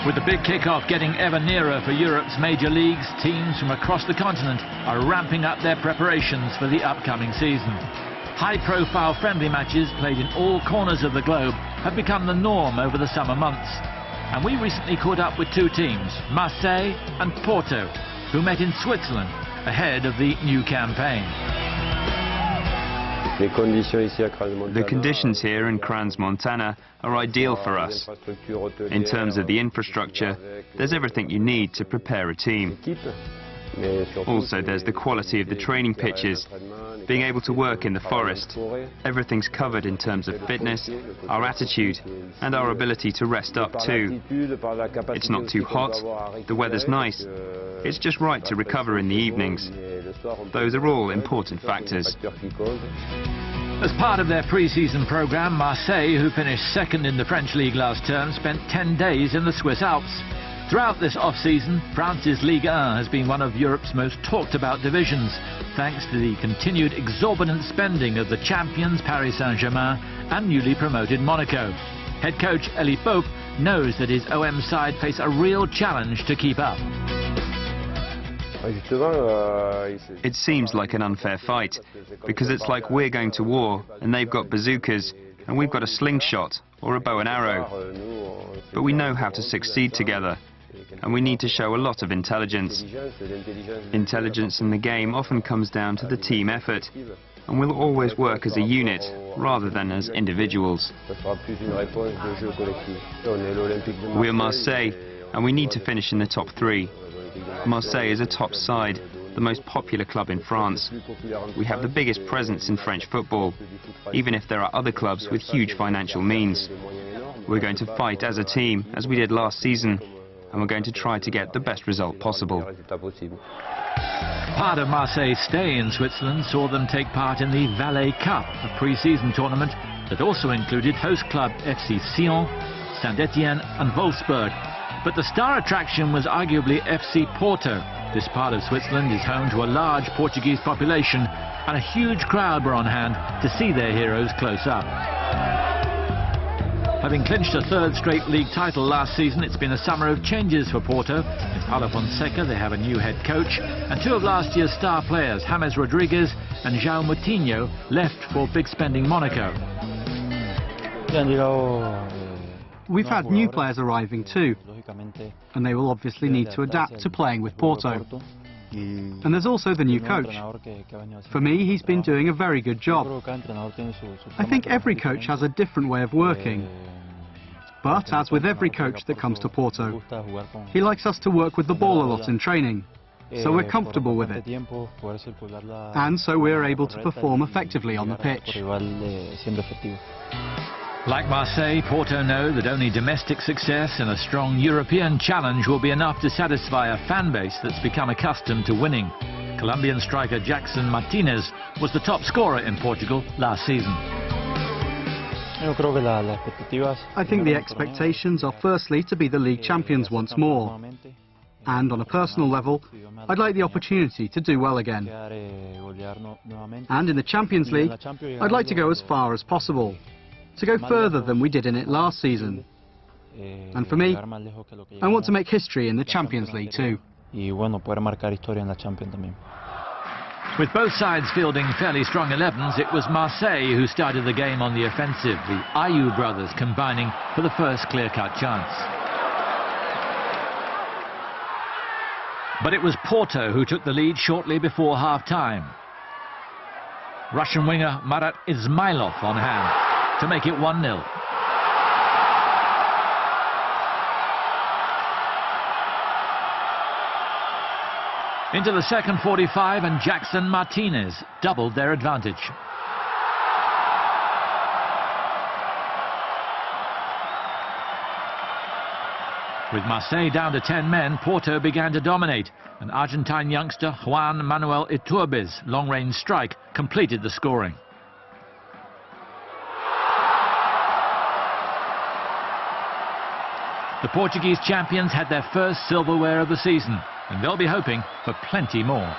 With the big kick-off getting ever nearer for Europe's major leagues, teams from across the continent are ramping up their preparations for the upcoming season. High-profile friendly matches played in all corners of the globe have become the norm over the summer months. And we recently caught up with two teams, Marseille and Porto, who met in Switzerland ahead of the new campaign. The conditions here in Crans-Montana are ideal for us. In terms of the infrastructure, there's everything you need to prepare a team. Also, there's the quality of the training pitches, being able to work in the forest. Everything's covered in terms of fitness, our attitude, and our ability to rest up too. It's not too hot, the weather's nice, it's just right to recover in the evenings. Those are all important factors. As part of their pre-season programme, Marseille, who finished second in the French league last term, spent 10 days in the Swiss Alps. Throughout this off-season, France's Ligue 1 has been one of Europe's most talked-about divisions, thanks to the continued exorbitant spending of the champions Paris Saint-Germain and newly promoted Monaco. Head coach Elie Pope knows that his OM side face a real challenge to keep up. It seems like an unfair fight, because it's like we're going to war and they've got bazookas and we've got a slingshot or a bow and arrow. But we know how to succeed together, and we need to show a lot of intelligence. Intelligence in the game often comes down to the team effort, and we'll always work as a unit rather than as individuals. We're Marseille, and we need to finish in the top three. Marseille is a top side, the most popular club in France. We have the biggest presence in French football, even if there are other clubs with huge financial means. We're going to fight as a team, as we did last season, and we're going to try to get the best result possible. Part of Marseille's stay in Switzerland saw them take part in the Valais Cup, a pre-season tournament that also included host club FC Sion, Saint-Etienne and Wolfsburg. But the star attraction was arguably FC Porto. This part of Switzerland is home to a large Portuguese population, and a huge crowd were on hand to see their heroes close up. Having clinched a third straight league title last season, it's been a summer of changes for Porto. In Paulo Fonseca, they have a new head coach, and two of last year's star players, James Rodriguez and João Moutinho, left for big-spending Monaco. We've had new players arriving too, and they will obviously need to adapt to playing with Porto. And there's also the new coach. For me, he's been doing a very good job. I think every coach has a different way of working. But as with every coach that comes to Porto, he likes us to work with the ball a lot in training, so we're comfortable with it. And so we're able to perform effectively on the pitch. Like Marseille, Porto know that only domestic success and a strong European challenge will be enough to satisfy a fan base that's become accustomed to winning. Colombian striker Jackson Martinez was the top scorer in Portugal last season. I think the expectations are firstly to be the league champions once more. And on a personal level, I'd like the opportunity to do well again. And in the Champions League, I'd like to go as far as possible, to go further than we did in it last season. And for me, I want to make history in the Champions League too. With both sides fielding fairly strong 11s, it was Marseille who started the game on the offensive, the Ayew brothers combining for the first clear-cut chance. But it was Porto who took the lead shortly before half-time. Russian winger Marat Ismailov on hand to make it 1-0. Into the second 45, and Jackson Martinez doubled their advantage. With Marseille down to 10 men, Porto began to dominate, and Argentine youngster Juan Manuel Iturbe's long-range strike completed the scoring. The Portuguese champions had their first silverware of the season, and they'll be hoping for plenty more.